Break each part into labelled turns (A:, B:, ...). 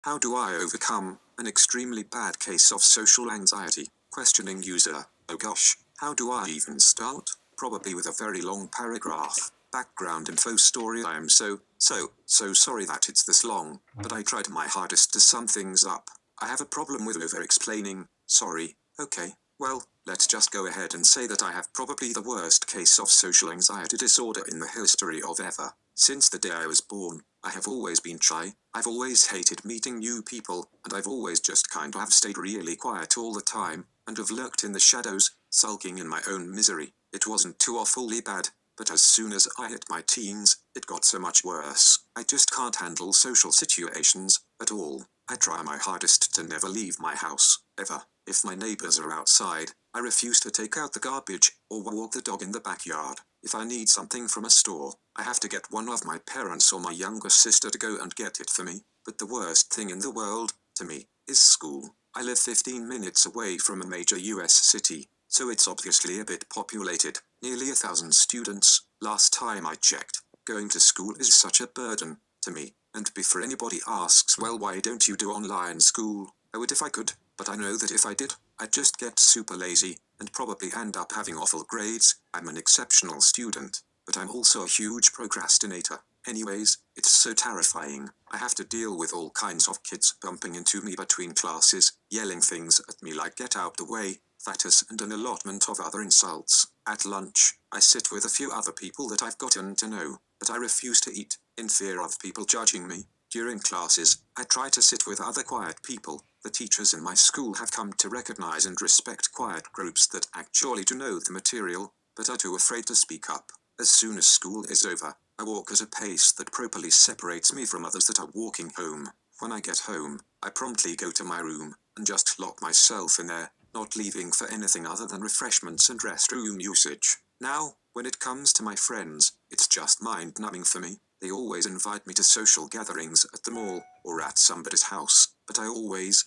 A: How do I overcome an extremely bad case of social anxiety? Questioning user. Oh gosh, how do I even start? Probably with a very long paragraph. Background info story. I am so sorry that it's this long, but I tried my hardest to sum things up. I have a problem with over-explaining. Sorry. Okay, well, let's just go ahead and say that I have probably the worst case of social anxiety disorder in the history of ever. Since the day I was born, I have always been shy, I've always hated meeting new people, and I've always just kind of stayed really quiet all the time, and have lurked in the shadows, sulking in my own misery. It wasn't too awfully bad, but as soon as I hit my teens, it got so much worse. I just can't handle social situations at all. I try my hardest to never leave my house, ever. If my neighbors are outside, I refuse to take out the garbage or walk the dog in the backyard. If I need something from a store, I have to get one of my parents or my younger sister to go and get it for me. But the worst thing in the world, to me, is school. I live 15 minutes away from a major US city, so it's obviously a bit populated. Nearly 1,000 students, last time I checked. Going to school is such a burden to me. And before anybody asks, well, why don't you do online school? I would if I could, but I know that if I did, I'd just get super lazy and probably end up having awful grades. I'm an exceptional student, but I'm also a huge procrastinator. Anyways, it's so terrifying. I have to deal with all kinds of kids bumping into me between classes, yelling things at me like get out the way, fatus, and an allotment of other insults. At lunch, I sit with a few other people that I've gotten to know, but I refuse to eat, in fear of people judging me. During classes, I try to sit with other quiet people. The teachers in my school have come to recognize and respect quiet groups that actually do know the material, but are too afraid to speak up. As soon as school is over, I walk at a pace that properly separates me from others that are walking home. When I get home, I promptly go to my room and just lock myself in there, not leaving for anything other than refreshments and restroom usage. Now, when it comes to my friends, it's just mind-numbing for me. They always invite me to social gatherings at the mall or at somebody's house, but I always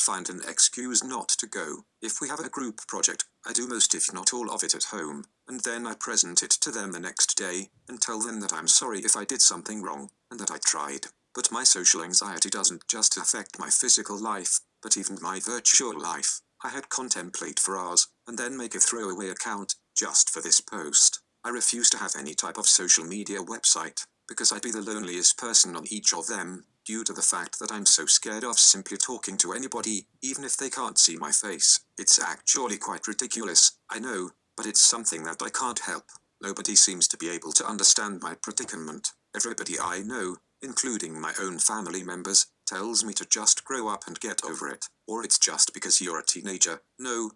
A: find an excuse not to go. If we have a group project, I do most if not all of it at home, and then I present it to them the next day and tell them that I'm sorry if I did something wrong and that I tried. But my social anxiety doesn't just affect my physical life, but even my virtual life. I had contemplate for hours and then make a throwaway account just for this post. I refuse to have any type of social media website, because I'd be the loneliest person on each of them, due to the fact that I'm so scared of simply talking to anybody, even if they can't see my face. It's actually quite ridiculous, I know, but it's something that I can't help. Nobody seems to be able to understand my predicament. Everybody I know, including my own family members, tells me to just grow up and get over it. Or it's just because you're a teenager. No.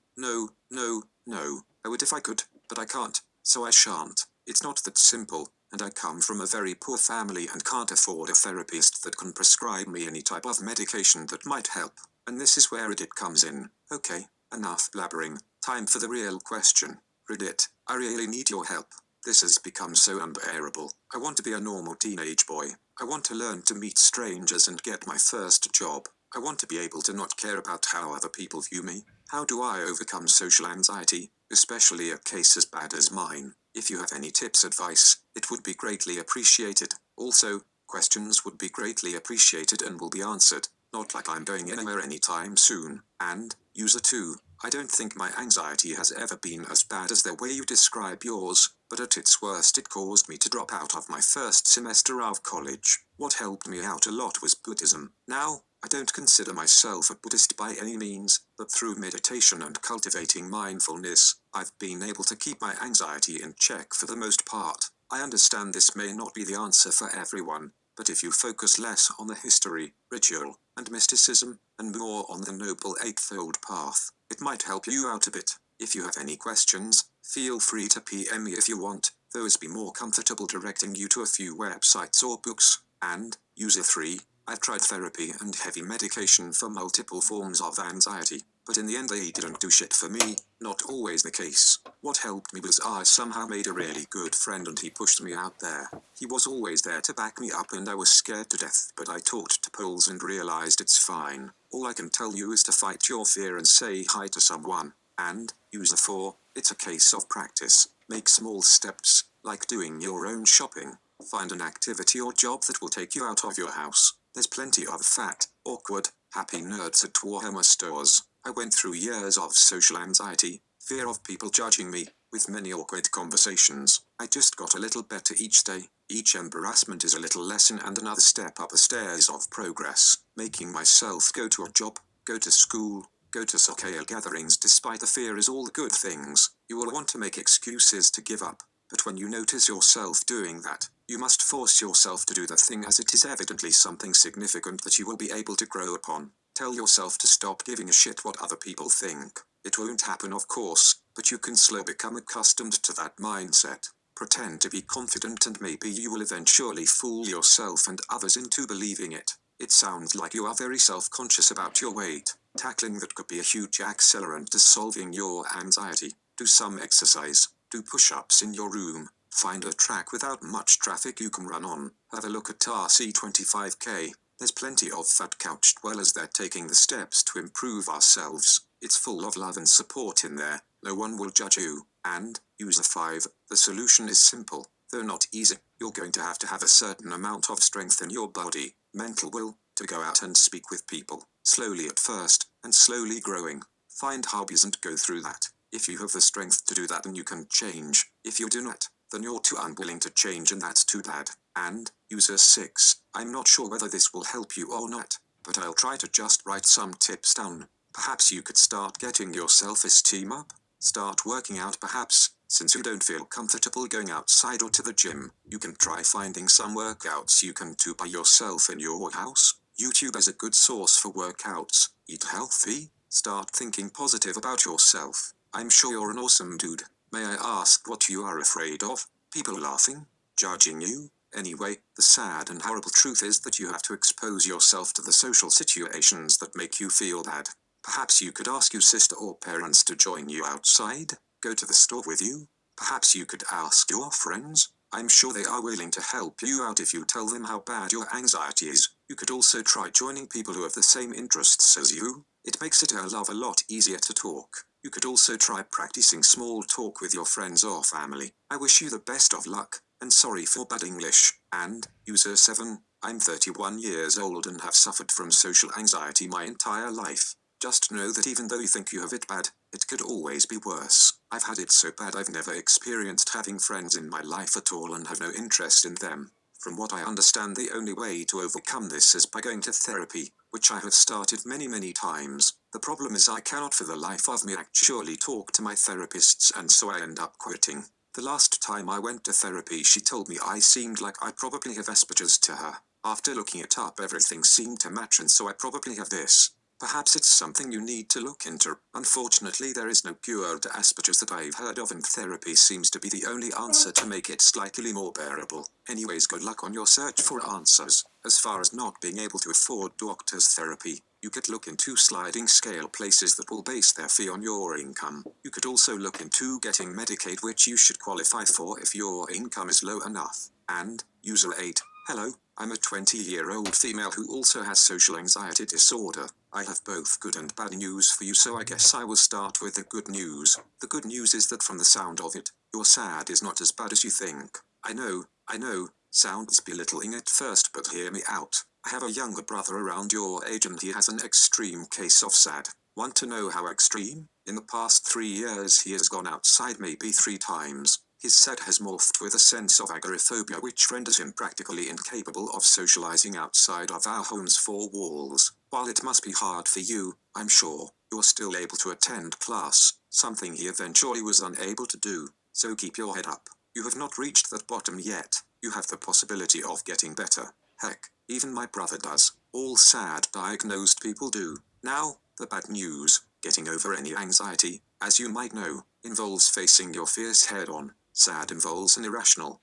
A: I would if I could, but I can't, so I shan't. It's not that simple, and I come from a very poor family and can't afford a therapist that can prescribe me any type of medication that might help. And this is where Reddit comes in. Okay, enough blabbering. Time for the real question. Reddit, I really need your help. This has become so unbearable. I want to be a normal teenage boy. I want to learn to meet strangers and get my first job. I want to be able to not care about how other people view me. How do I overcome social anxiety, especially a case as bad as mine? If you have any tips, advice, it would be greatly appreciated. Also, questions would be greatly appreciated and will be answered, not like I'm going anywhere anytime soon. And, user 2, I don't think my anxiety has ever been as bad as the way you describe yours, but at its worst it caused me to drop out of my first semester of college. What helped me out a lot was Buddhism. Now, I don't consider myself a Buddhist by any means, but through meditation and cultivating mindfulness, I've been able to keep my anxiety in check for the most part. I understand this may not be the answer for everyone, but if you focus less on the history, ritual, and mysticism, and more on the Noble Eightfold Path, it might help you out a bit. If you have any questions, feel free to PM me if you want, those be more comfortable directing you to a few websites or books. And, user 3, I've tried therapy and heavy medication for multiple forms of anxiety, but in the end they didn't do shit for me. Not always the case. What helped me was I somehow made a really good friend and he pushed me out there. He was always there to back me up and I was scared to death, but I talked to poles and realized it's fine. All I can tell you is to fight your fear and say hi to someone. And, user 4, it's a case of practice. Make small steps, like doing your own shopping. Find an activity or job that will take you out of your house. There's plenty of fat, Awkward, happy nerds at Warhammer stores. I went through years of social anxiety, fear of people judging me, with many awkward conversations. I just got a little better each day. Each embarrassment is a little lesson and another step up the stairs of progress. Making myself go to a job, go to school, go to social gatherings despite the fear is all the good things. You will want to make excuses to give up, but when you notice yourself doing that, you must force yourself to do the thing as it is evidently something significant that you will be able to grow upon. Tell yourself to stop giving a shit what other people think. It won't happen, of course, but you can slowly become accustomed to that mindset. Pretend to be confident and maybe you will eventually fool yourself and others into believing it. It sounds like you are very self-conscious about your weight. Tackling that could be a huge accelerant to solving your anxiety. Do some exercise. Do push-ups in your room. Find a track without much traffic you can run on. Have a look at RC25K. There's plenty of fat couch dwellers there taking the steps to improve ourselves. It's full of love and support in there. No one will judge you. And, user 5, the solution is simple, though not easy. You're going to have a certain amount of strength in your body, mental will, to go out and speak with people. Slowly at first, and slowly growing. Find hobbies and go through that. If you have the strength to do that, then you can change. If you do not, then you're too unwilling to change, and that's too bad. And, user 6, I'm not sure whether this will help you or not, but I'll try to just write some tips down. Perhaps you could start getting your self-esteem up. Start working out perhaps, since you don't feel comfortable going outside or to the gym. You can try finding some workouts you can do by yourself in your house. YouTube is a good source for workouts. Eat healthy. Start thinking positive about yourself. I'm sure you're an awesome dude. May I ask what you are afraid of? People laughing? Judging you? Anyway, the sad and horrible truth is that you have to expose yourself to the social situations that make you feel bad. Perhaps you could ask your sister or parents to join you outside, go to the store with you. Perhaps you could ask your friends. I'm sure they are willing to help you out if you tell them how bad your anxiety is. You could also try joining people who have the same interests as you. It makes it a lot easier to talk. You could also try practicing small talk with your friends or family. I wish you the best of luck, and sorry for bad English. And, user 7, I'm 31 years old and have suffered from social anxiety my entire life. Just know that even though you think you have it bad, it could always be worse. I've had it so bad I've never experienced having friends in my life at all and have no interest in them. From what I understand, the only way to overcome this is by going to therapy, which I have started many times. The problem is I cannot for the life of me actually talk to my therapists, and so I end up quitting. The last time I went to therapy, she told me I seemed like I probably have Asperger's to her. After looking it up, everything seemed to match, and so I probably have this. Perhaps it's something you need to look into. Unfortunately, there is no cure to Asperger's that I've heard of, and therapy seems to be the only answer to make it slightly more bearable. Anyways, good luck on your search for answers. As far as not being able to afford doctor's therapy, you could look into sliding scale places that will base their fee on your income. You could also look into getting Medicaid, which you should qualify for if your income is low enough. And, user 8, hello, I'm a 20-year-old female who also has social anxiety disorder. I have both good and bad news for you, so I guess I will start with the good news. The good news is that from the sound of it, your sad is not as bad as you think. I know, sounds belittling at first, but hear me out. I have a younger brother around your age and he has an extreme case of sad. Want to know how extreme? In the past 3 years he has gone outside maybe 3 times. His sad has morphed with a sense of agoraphobia, which renders him practically incapable of socializing outside of our home's 4 walls. While it must be hard for you, I'm sure, you're still able to attend class, something he eventually was unable to do. So keep your head up. You have not reached that bottom yet. You have the possibility of getting better. Heck, even my brother does. All sad diagnosed people do. Now, the bad news. Getting over any anxiety, as you might know, involves facing your fears head-on. Sad involves an irrational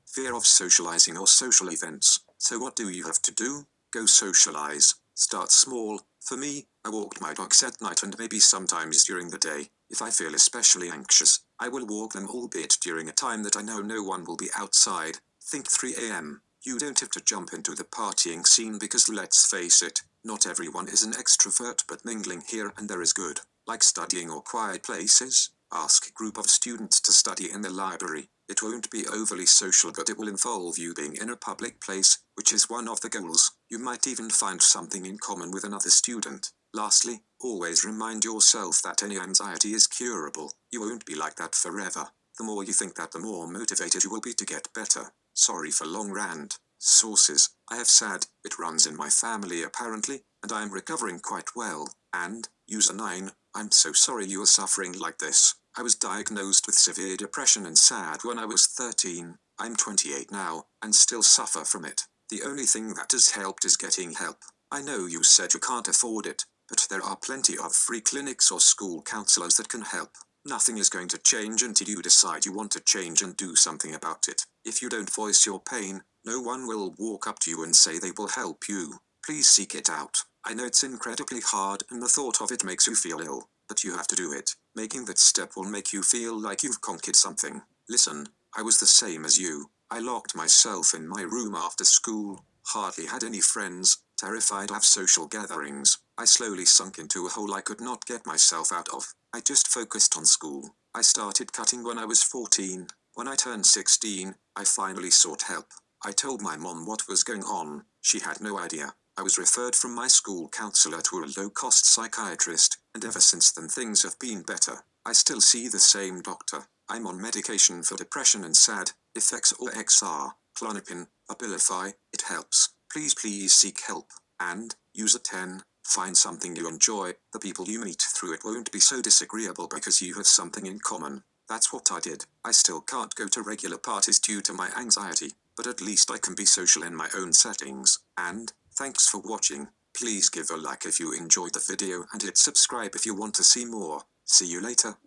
A: fear of socializing or social events. So what do you have to do? Go socialize. Start small. For me, I walked my dogs at night and maybe sometimes during the day. If I feel especially anxious, I will walk them, albeit during a time that I know no one will be outside. Think 3 a.m. You don't have to jump into the partying scene because let's face it, not everyone is an extrovert, but mingling here and there is good. Like studying or quiet places. Ask a group of students to study in the library. It won't be overly social, but it will involve you being in a public place, which is one of the goals. You might even find something in common with another student. Lastly, always remind yourself that any anxiety is curable. You won't be like that forever. The more you think that, the more motivated you will be to get better. Sorry for long rant. Sources: I have said, it runs in my family apparently, and I am recovering quite well. And, user 9, I'm so sorry you are suffering like this. I was diagnosed with severe depression and SAD when I was 13. I'm 28 now, and still suffer from it. The only thing that has helped is getting help. I know you said you can't afford it, but there are plenty of free clinics or school counselors that can help. Nothing is going to change until you decide you want to change and do something about it. If you don't voice your pain, no one will walk up to you and say they will help you. Please seek it out. I know it's incredibly hard and the thought of it makes you feel ill, but you have to do it. Making that step will make you feel like you've conquered something. Listen, I was the same as you. I locked myself in my room after school, hardly had any friends, terrified of social gatherings. I slowly sunk into a hole I could not get myself out of. I just focused on school. I started cutting when I was 14. When I turned 16, I finally sought help. I told my mom what was going on. She had no idea. I was referred from my school counselor to a low-cost psychiatrist, and ever since then things have been better. I still see the same doctor. I'm on medication for depression and SAD, Effects or XR, Clonopin, Abilify. It helps. Please seek help. And, user 10, find something you enjoy. The people you meet through it won't be so disagreeable because you have something in common. That's what I did. I still can't go to regular parties due to my anxiety, but at least I can be social in my own settings. And, thanks for watching. Please give a like if you enjoyed the video and hit subscribe if you want to see more. See you later.